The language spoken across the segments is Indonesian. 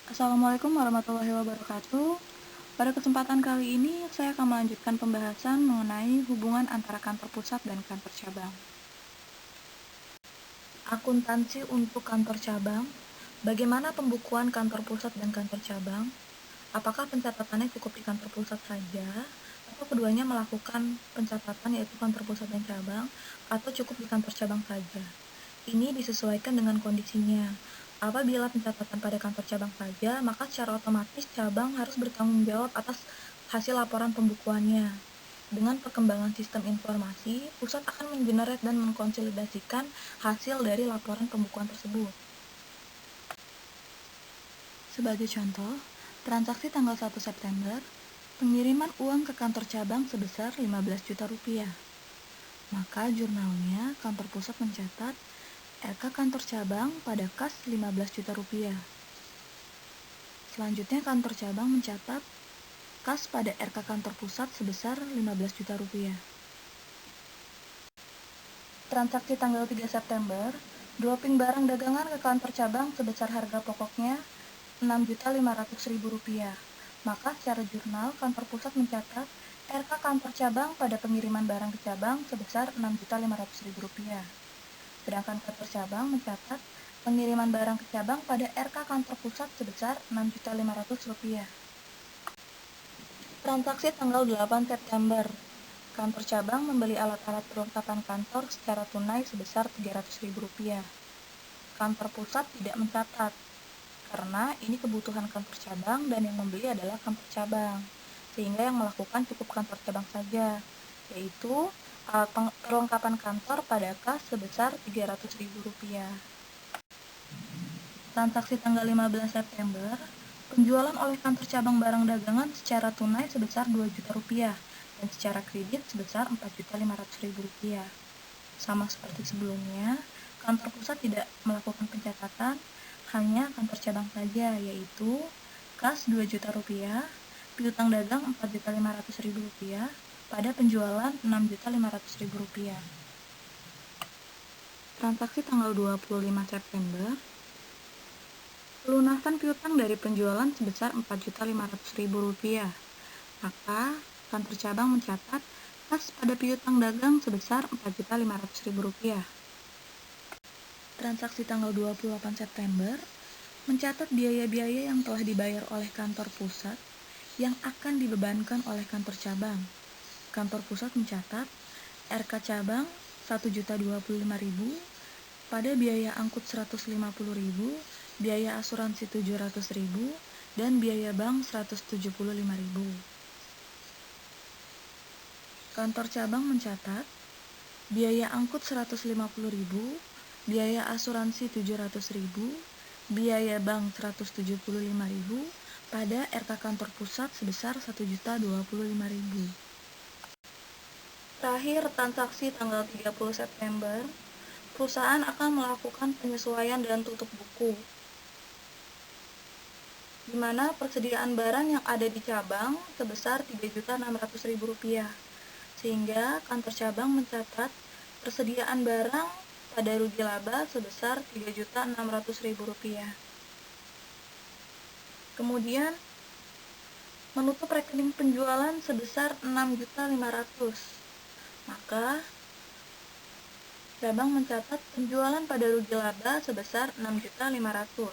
Assalamualaikum warahmatullahi wabarakatuh. Pada kesempatan kali ini, saya akan melanjutkan pembahasan mengenai hubungan antara kantor pusat dan kantor cabang. Akuntansi untuk kantor cabang. Bagaimana pembukuan kantor pusat dan kantor cabang? Apakah pencatatannya cukup di kantor pusat saja, atau keduanya melakukan pencatatan yaitu kantor pusat dan cabang, atau cukup di kantor cabang saja? Ini disesuaikan dengan kondisinya. Apabila pencatatan pada kantor cabang saja, maka secara otomatis cabang harus bertanggung jawab atas hasil laporan pembukuannya. Dengan perkembangan sistem informasi, pusat akan mengenerate dan mengkonsolidasikan hasil dari laporan pembukuan tersebut. Sebagai contoh, transaksi tanggal 1 September, pengiriman uang ke kantor cabang sebesar 15 juta rupiah. Maka jurnalnya kantor pusat mencatat RK kantor cabang pada kas 15 juta rupiah. Selanjutnya kantor cabang mencatat kas pada RK kantor pusat sebesar 15 juta rupiah. Transaksi tanggal 3 September, dropping barang dagangan ke kantor cabang sebesar harga pokoknya Rp6.500.000. Maka secara jurnal kantor pusat mencatat RK kantor cabang pada pengiriman barang ke cabang sebesar Rp6.500.000. Sedangkan kantor cabang mencatat pengiriman barang ke cabang pada RK kantor pusat sebesar Rp6.500.000. Transaksi tanggal 8 September, kantor cabang membeli alat-alat perlengkapan kantor secara tunai sebesar Rp300.000. Kantor pusat tidak mencatat, karena ini kebutuhan kantor cabang dan yang membeli adalah kantor cabang, sehingga yang melakukan cukup kantor cabang saja, yaitu alat perlengkapan kantor pada kas sebesar Rp300.000. Transaksi tanggal 15 September, penjualan oleh kantor cabang barang dagangan secara tunai sebesar Rp2 juta dan secara kredit sebesar Rp4.500.000. Sama seperti sebelumnya, kantor pusat tidak melakukan pencatatan, hanya kantor cabang saja, yaitu kas Rp2 juta, piutang dagang Rp4.500.000 pada penjualan Rp6.500.000. Transaksi tanggal 25 September, pelunasan piutang dari penjualan sebesar Rp4.500.000. Maka kantor cabang mencatat kas pada piutang dagang sebesar Rp4.500.000. Transaksi tanggal 28 September mencatat biaya-biaya yang telah dibayar oleh kantor pusat yang akan dibebankan oleh kantor cabang. Kantor pusat mencatat RK cabang Rp1.025.000 pada biaya angkut Rp150.000, biaya asuransi Rp700.000, dan biaya bank Rp175.000. Kantor cabang mencatat biaya angkut Rp150.000, biaya asuransi Rp700.000, biaya bank Rp175.000 pada RK kantor pusat sebesar Rp1.025.000. Terakhir, transaksi tanggal 30 September, perusahaan akan melakukan penyesuaian dan tutup buku, di mana persediaan barang yang ada di cabang sebesar Rp3.600.000, sehingga kantor cabang mencatat persediaan barang pada rugi laba sebesar Rp3.600.000. Kemudian, menutup rekening penjualan sebesar Rp6.500.000. Maka, cabang mencatat penjualan pada rugi laba sebesar Rp6.500.000.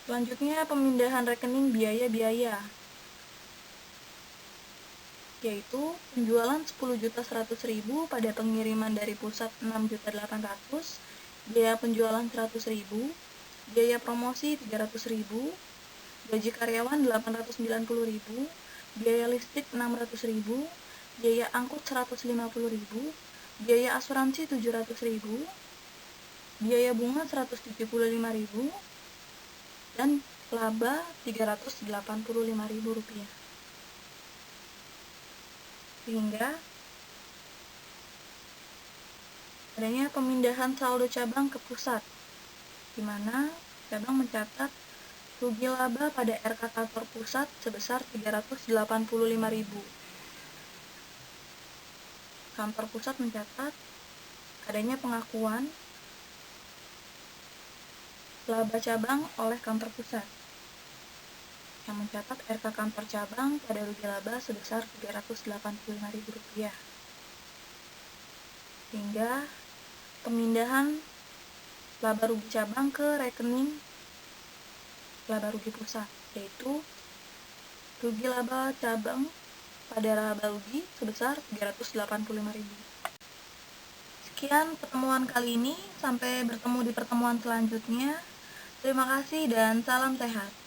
Selanjutnya, pemindahan rekening biaya-biaya, yaitu penjualan Rp10.100.000 pada pengiriman dari pusat Rp6.800.000, biaya penjualan Rp100.000, biaya promosi Rp300.000, gaji karyawan Rp890.000, biaya listrik Rp600.000, biaya angkut Rp150.000, biaya asuransi Rp700.000, biaya bunga Rp175.000, dan laba Rp385.000. Sehingga adanya pemindahan saldo cabang ke pusat, di mana cabang mencatat rugi laba pada RK kantor pusat sebesar Rp385.000. Kantor pusat mencatat adanya pengakuan laba cabang oleh kantor pusat yang mencatat RK kantor cabang pada rugi laba sebesar Rp385.000, hingga pemindahan laba rugi cabang ke rekening laba rugi pusat, yaitu rugi laba cabang pada laba rugi sebesar Rp385.000. Sekian pertemuan kali ini, sampai bertemu di pertemuan selanjutnya. Terima kasih dan salam sehat.